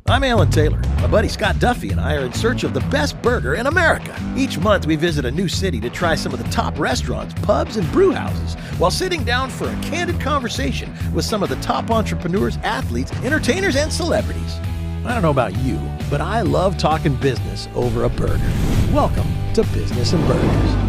I'm Alan Taylor. My buddy Scott Duffy and I are in search of the best burger in America. Each month we visit a new city to try some of the top restaurants, pubs, and brew houses while sitting down for a candid conversation with some of the top entrepreneurs, athletes, entertainers, and celebrities. I don't know about you, but I love talking business over a burger. Welcome to Business and Burgers.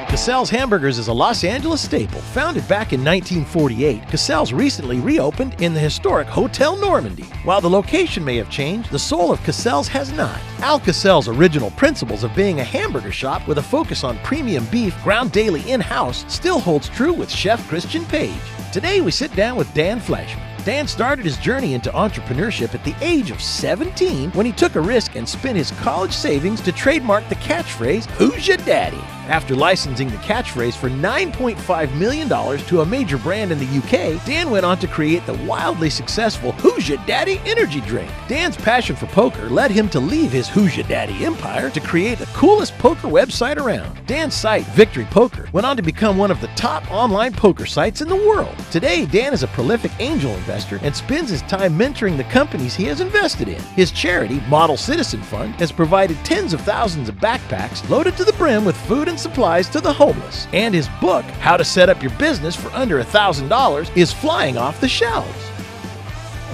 Cassell's Hamburgers is a Los Angeles staple. Founded back in 1948, Cassell's recently reopened in the historic Hotel Normandy. While the location may have changed, the soul of Cassell's has not. Al Cassell's original principles of being a hamburger shop with a focus on premium beef ground daily in-house still holds true with Chef Christian Page. Today we sit down with Dan Fleyshman. Dan started his journey into entrepreneurship at the age of 17 when he took a risk and spent his college savings to trademark the catchphrase, "Who's your daddy?" After licensing the catchphrase for $9.5 million to a major brand in the UK, Dan went on to create the wildly successful Who's Your Daddy energy drink. Dan's passion for poker led him to leave his Who's Your Daddy empire to create the coolest poker website around. Dan's site, Victory Poker, went on to become one of the top online poker sites in the world. Today, Dan is a prolific angel investor and spends his time mentoring the companies he has invested in. His charity, Model Citizen Fund, has provided tens of thousands of backpacks loaded to the brim with food and supplies to the homeless. And his book, How to Set Up Your Business for Under $1,000, is flying off the shelves.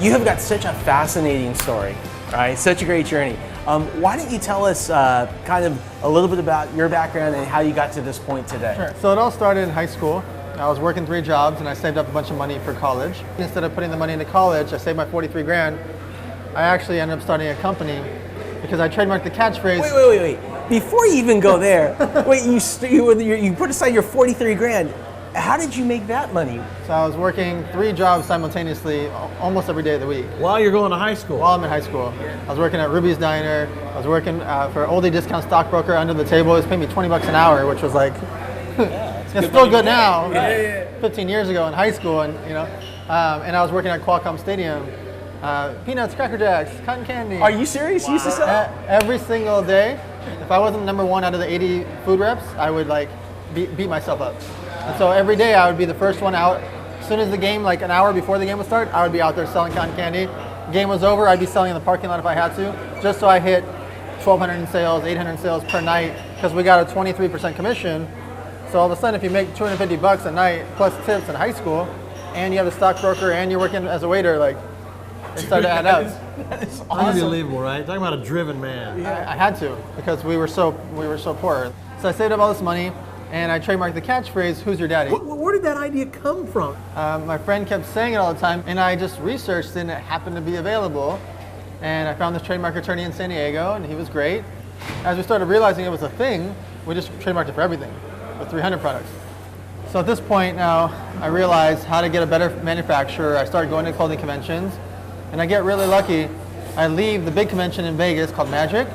You have got such a fascinating story, right? Such a great journey. Why don't you tell us kind of a little bit about your background and how you got to this point today? Sure. So it all started in high school. I was working 3 jobs and I saved up a bunch of money for college. Instead of putting the money into college, I saved my 43 grand. I actually ended up starting a company because I trademarked the catchphrase. Wait. Before you even go there, wait, you put aside your 43 grand. How did you make that money? So I was working 3 jobs simultaneously almost every day of the week. While you're going to high school? While I'm in high school. I was working at Ruby's Diner. I was working for an oldie discount stockbroker under the table. He was paying me $20 an hour, which was like, it's still good now. Yeah. 15 years ago in high school, and and I was working at Qualcomm Stadium. Peanuts, Cracker Jacks, cotton candy. Are you serious? You used to sell? Every single day. If I wasn't number 1 out of the 80 food reps, I would like beat myself up. And so every day I would be the first one out. As soon as the game, like an hour before the game would start, I would be out there selling cotton candy. Game was over, I'd be selling in the parking lot if I had to, just so I hit 1,200 in sales, 800 in sales per night, because we got a 23% commission. So all of a sudden, if you make $250 a night plus tips in high school, and you have a stockbroker, and you're working as a waiter, like it started to add up. That is unbelievable, right? Talking about a driven man. I had to, because we were so poor. So I saved up all this money, and I trademarked the catchphrase, "Who's your daddy?" Where did that idea come from? My friend kept saying it all the time, and I just researched it, and it happened to be available. And I found this trademark attorney in San Diego, and he was great. As we started realizing it was a thing, we just trademarked it for everything, with 300 products. So at this point now, I realized how to get a better manufacturer. I started going to clothing conventions, and I get really lucky. I leave the big convention in Vegas called Magic.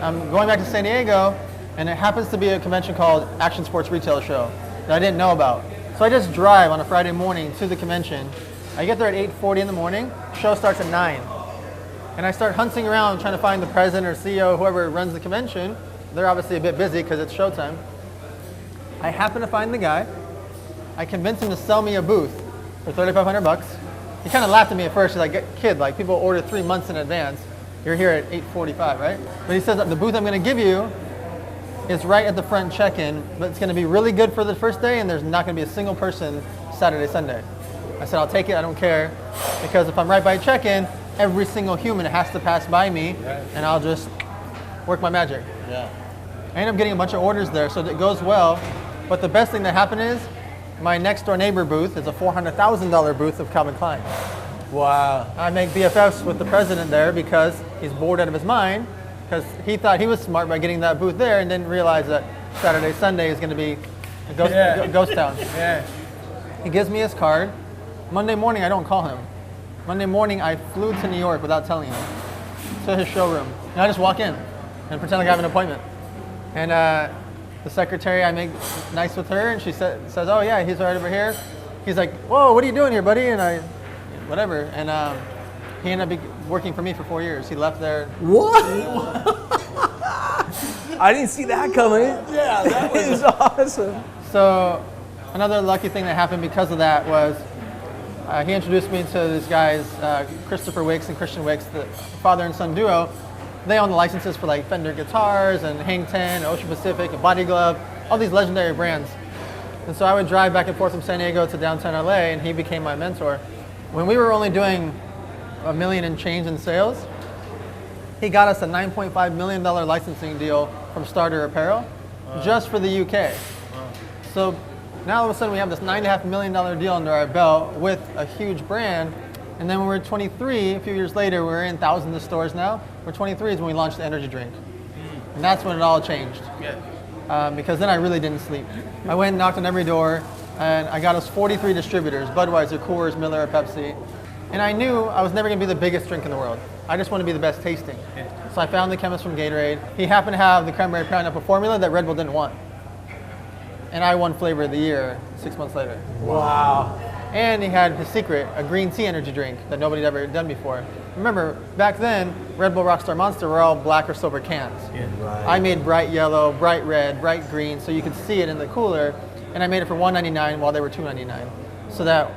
I'm going back to San Diego, and it happens to be a convention called Action Sports Retail Show that I didn't know about. So I just drive on a Friday morning to the convention. I get there at 8:40 in the morning. Show starts at 9. And I start hunting around trying to find the president or CEO, whoever runs the convention. They're obviously a bit busy because it's showtime. I happen to find the guy. I convince him to sell me a booth for $3,500. He kind of laughed at me at first. He's like, "Kid, like people order 3 months in advance. You're here at 8:45, right?" But he says that the booth I'm going to give you is right at the front check-in, but it's going to be really good for the first day, and there's not going to be a single person Saturday, Sunday. I said, "I'll take it. I don't care, because if I'm right by check-in, every single human has to pass by me, and I'll just work my magic." Yeah. I end up getting a bunch of orders there, so it goes well. But the best thing that happened is my next door neighbor booth is a $400,000 booth of Calvin Klein. Wow. I make BFFs with the president there because he's bored out of his mind, because he thought he was smart by getting that booth there and didn't realize that Saturday, Sunday is going to be a ghost town. Yeah. He gives me his card. Monday morning, I don't call him. Monday morning, I flew to New York without telling him to his showroom. And I just walk in and pretend like I have an appointment. And the secretary, I make nice with her, and she says, "Oh yeah, he's right over here." He's like, "Whoa, what are you doing here, buddy?" And I, whatever. And he ended up working for me for 4 years. He left there. What? I didn't see that coming. Yeah, that was awesome. So another lucky thing that happened because of that was He introduced me to these guys, Christopher Wicks and Christian Wicks, the father and son duo. They own the licenses for like Fender guitars and Hang 10, Ocean Pacific, and Body Glove, all these legendary brands. And so I would drive back and forth from San Diego to downtown LA, and he became my mentor. When we were only doing $1 million and change in sales, he got us a $9.5 million licensing deal from Starter Apparel just for the UK. So now all of a sudden we have this $9.5 million deal under our belt with a huge brand. And then when we were 23, a few years later, we're in thousands of stores now. We're 23 is when we launched the energy drink. And that's when it all changed. Because then I really didn't sleep. I went and knocked on every door, and I got us 43 distributors, Budweiser, Coors, Miller, Pepsi. And I knew I was never gonna be the biggest drink in the world. I just want to be the best tasting. So I found the chemist from Gatorade. He happened to have the cranberry pineapple formula that Red Bull didn't want. And I won Flavor of the Year 6 months later. Wow. And he had his secret, a green tea energy drink that nobody had ever done before. Remember, back then, Red Bull, Rockstar, Monster were all black or silver cans. I made bright yellow, bright red, bright green, so you could see it in the cooler. And I made it for $1.99 while they were $2.99. So that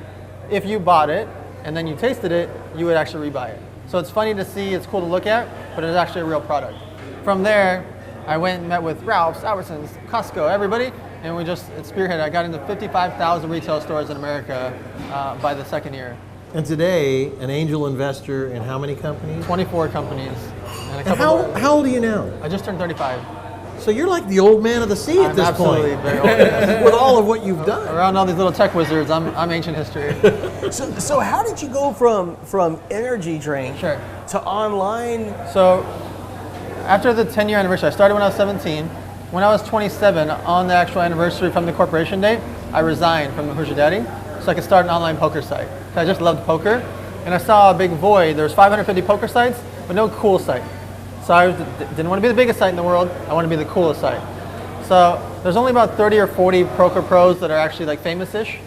if you bought it and then you tasted it, you would actually rebuy it. So it's funny to see, it's cool to look at, but it's actually a real product. From there, I went and met with Ralph's, Albertsons, Costco, everybody, and we just, at Spearhead, I got into 55,000 retail stores in America by the second year. And today, an angel investor in how many companies? 24 companies. And a And couple more. how old are you now? I just turned 35. So you're like the old man of the sea at I'm this absolutely point. very old. With all of what you've done. Around all these little tech wizards, I'm ancient history. So how did you go from energy drink Sure. to online? So after the 10-year anniversary, I started when I was 17. When I was 27, on the actual anniversary from the corporation date, I resigned from Who's Your Daddy so I could start an online poker site. I just loved poker, and I saw a big void. There was 550 poker sites, but no cool site. So I didn't want to be the biggest site in the world. I wanted to be the coolest site. So there's only about 30 or 40 poker pros that are actually like famous-ish.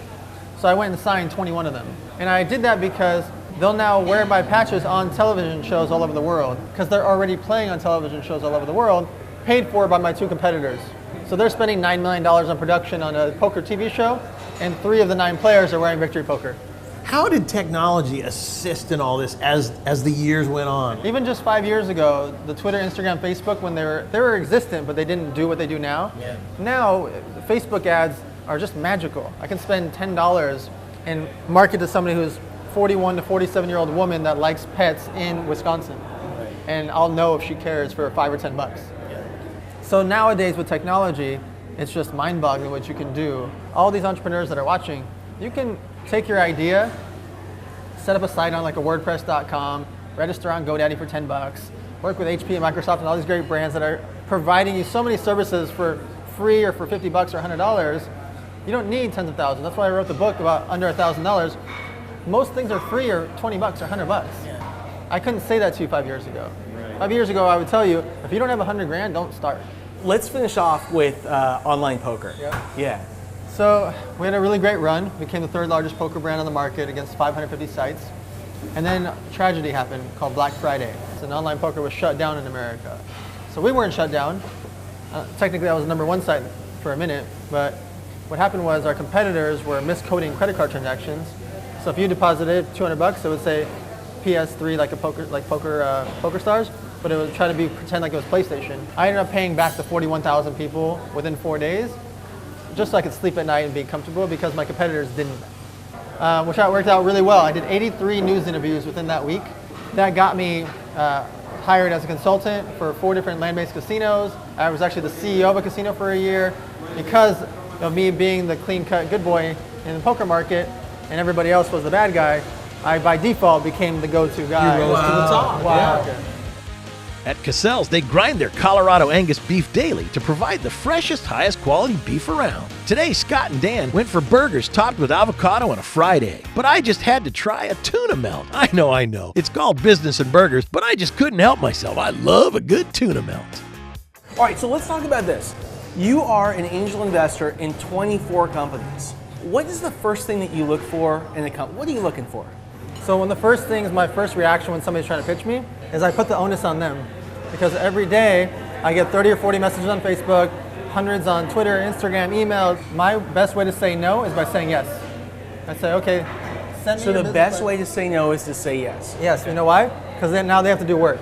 So I went and signed 21 of them. And I did that because they'll now wear my patches on television shows all over the world because they're already playing on television shows all over the world, paid for by my two competitors. So they're spending $9 million on production on a poker TV show, and 3 of the 9 players are wearing Victory Poker. How did technology assist in all this as the years went on? Even just 5 years ago, the Twitter, Instagram, Facebook, when they were existent, but they didn't do what they do now. Yeah. Now, Facebook ads are just magical. I can spend $10 and market to somebody who's 41 to 47-year-old woman that likes pets in Wisconsin. Right. And I'll know if she cares for $5 or $10. Yeah. So nowadays with technology, it's just mind-boggling what you can do. All these entrepreneurs that are watching, you can take your idea, set up a site on like a WordPress.com, register on GoDaddy for $10, work with HP and Microsoft and all these great brands that are providing you so many services for free or for $50 or $100. You don't need tens of thousands. That's why I wrote the book about under $1,000. Most things are free or $20 or $100. Yeah. I couldn't say that to you 5 years ago. Right. 5 years ago, I would tell you, if you don't have 100 grand, don't start. Let's finish off with online poker. Yeah. So we had a really great run, became the 3rd largest poker brand on the market against 550 sites. And then tragedy happened called Black Friday. So online poker was shut down in America. So we weren't shut down. Technically I was the #1 site for a minute, but what happened was our competitors were miscoding credit card transactions. So if you deposited $200, it would say PS3 like Poker Stars, but it would try to pretend like it was PlayStation. I ended up paying back the 41,000 people within 4 days, just so I could sleep at night and be comfortable because my competitors didn't, which worked out really well. I did 83 news interviews within that week. That got me hired as a consultant for 4 different land-based casinos. I was actually the CEO of a casino for a year. Because of me being the clean-cut good boy in the poker market and everybody else was the bad guy, I by default became the go-to guy. You rose to the top. Wow. Yeah. At Cassell's, they grind their Colorado Angus beef daily to provide the freshest, highest quality beef around. Today, Scott and Dan went for burgers topped with avocado and a fried egg. But I just had to try a tuna melt. I know. It's called business and burgers, but I just couldn't help myself. I love a good tuna melt. All right, so let's talk about this. You are an angel investor in 24 companies. What is the first thing that you look for in a company? What are you looking for? So one of the first things, my first reaction when somebody's trying to pitch me is I put the onus on them. Because every day I get 30 or 40 messages on Facebook, hundreds on Twitter, Instagram, emails. My best way to say no is by saying yes. I say, okay, send me So your the business best plan. way to say no is to say yes. Yes, you know why? Because then now they have to do work.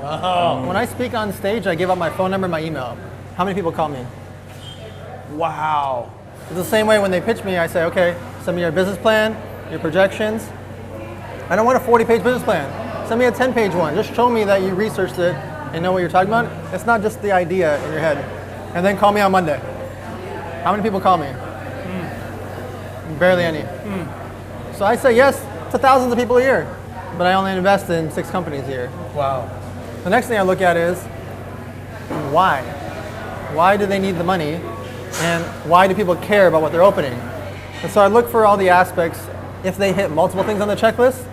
Oh. When I speak on stage, I give out my phone number, my email. How many people call me? Wow. It's the same way when they pitch me, I say, okay, send me your business plan, your projections. I don't want a 40-page business plan. Send me a 10-page one. Just show me that you researched it and know what you're talking about. It's not just the idea in your head. And then call me on Monday. How many people call me? Barely any. So I say yes to thousands of people a year, but I only invest in 6 companies a year. Wow. The next thing I look at is why? Why do they need the money? And why do people care about what they're opening? And so I look for all the aspects. If they hit multiple things on the checklist,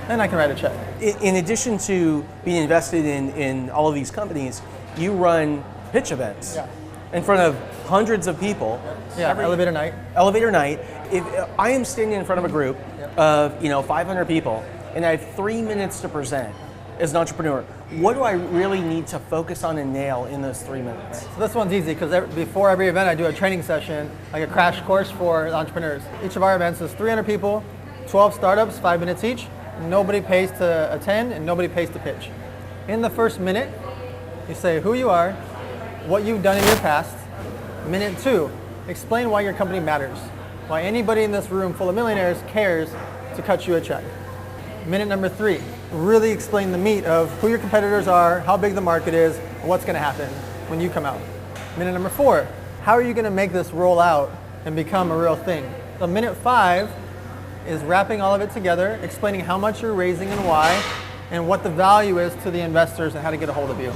then I can write a check. In addition to being invested in all of these companies, you run pitch events in front of hundreds of people. Yeah, elevator night. Elevator night. If I am standing in front of a group of 500 people and I have 3 minutes to present as an entrepreneur, what do I really need to focus on and nail in those 3 minutes? So this one's easy because before every event I do a training session, like a crash course for entrepreneurs. Each of our events is 300 people, 12 startups, 5 minutes each. Nobody pays to attend and nobody pays to pitch. In the first minute, you say who you are, what you've done in your past. Minute 2, explain why your company matters. Why anybody in this room full of millionaires cares to cut you a check. Minute number 3, really explain the meat of who your competitors are, how big the market is, and what's going to happen when you come out. Minute number 4, how are you going to make this roll out and become a real thing? So minute 5 is wrapping all of it together, explaining how much you're raising and why, and what the value is to the investors and how to get a hold of you.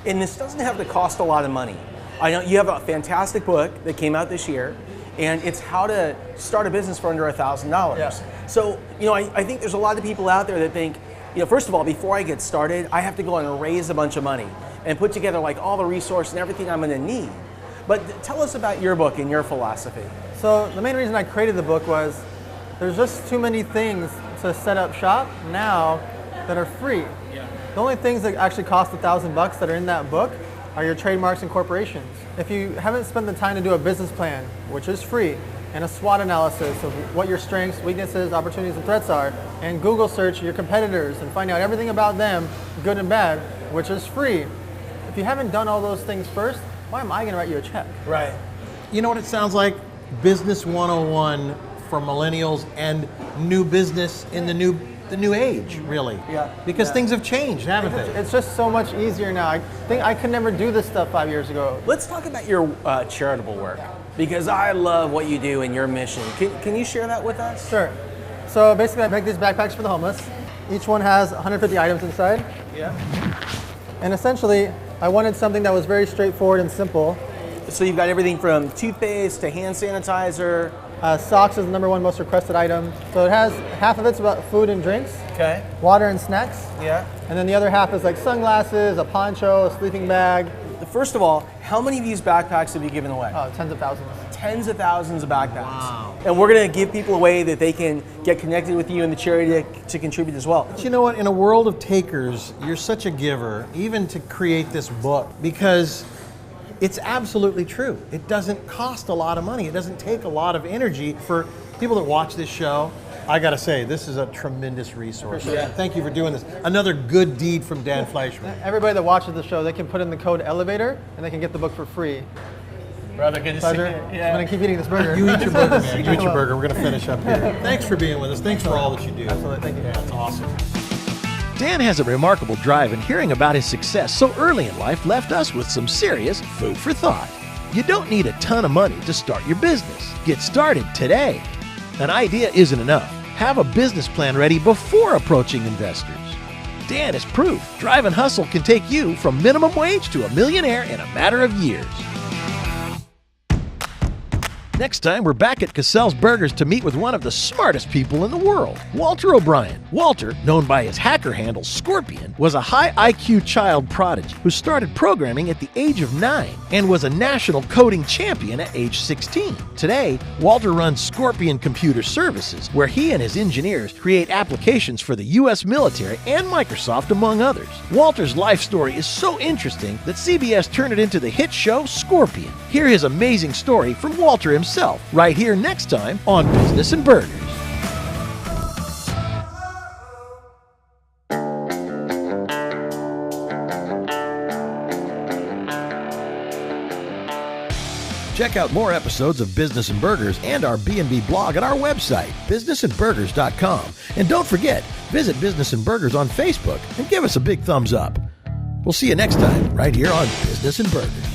And this doesn't have to cost a lot of money. I know you have a fantastic book that came out this year, and it's how to start a business for under $1,000. Yeah. So, I think there's a lot of people out there that think, first of all, before I get started, I have to go and raise a bunch of money and put together like all the resources and everything I'm going to need. But tell us about your book and your philosophy. So the main reason I created the book was there's just too many things to set up shop now that are free. Yeah. The only things that actually cost $1,000 that are in that book are your trademarks and corporations. If you haven't spent the time to do a business plan, which is free, and a SWOT analysis of what your strengths, weaknesses, opportunities, and threats are, and Google search your competitors and find out everything about them, good and bad, which is free. If you haven't done all those things first, why am I going to write you a check? Right. You know what it sounds like? Business 101 for millennials and new business in the new age, really. Yeah. Because things have changed, haven't they? It's just so much easier now. I think I could never do this stuff 5 years ago. Let's talk about your charitable work, because I love what you do and your mission. Can you share that with us? Sure. So basically I make these backpacks for the homeless. Each one has 150 items inside. Yeah. And essentially, I wanted something that was very straightforward and simple. So you've got everything from toothpaste to hand sanitizer. Socks is the #1 most requested item. So it has, half of it's about food and drinks, Okay. water and snacks. Yeah. And then the other half is like sunglasses, a poncho, a sleeping bag. First of all, how many of these backpacks have you given away? Tens of thousands. Tens of thousands of backpacks. Wow. And we're going to give people a way that they can get connected with you and the charity to contribute as well. But you know what? In a world of takers, you're such a giver, even to create this book, because it's absolutely true. It doesn't cost a lot of money. It doesn't take a lot of energy for people that watch this show. I gotta say, this is a tremendous resource. Appreciate it. Thank you for doing this. Another good deed from Dan Fleyshman. Everybody that watches the show, they can put in the code ELEVATOR and they can get the book for free. Brother, good to Pleasure. I'm gonna keep eating this burger. You eat your burger, man. You eat your burger. We're gonna finish up here. Thanks for being with us. Thanks for all that you do. Absolutely, thank you. That's awesome. Dan has a remarkable drive, and hearing about his success so early in life left us with some serious food for thought. You don't need a ton of money to start your business. Get started today. An idea isn't enough. Have a business plan ready before approaching investors. Dan is proof Drive and Hustle can take you from minimum wage to a millionaire in a matter of years. Next time, we're back at Cassell's Burgers to meet with one of the smartest people in the world, Walter O'Brien. Walter, known by his hacker handle Scorpion, was a high IQ child prodigy who started programming at the age of 9 and was a national coding champion at age 16. Today, Walter runs Scorpion Computer Services, where he and his engineers create applications for the U.S. military and Microsoft, among others. Walter's life story is so interesting that CBS turned it into the hit show Scorpion. Hear his amazing story from Walter himself, right here next time on Business and Burgers. Check out more episodes of Business and Burgers and our B&B blog at our website, businessandburgers.com. And don't forget, visit Business and Burgers on Facebook and give us a big thumbs up. We'll see you next time right here on Business and Burgers.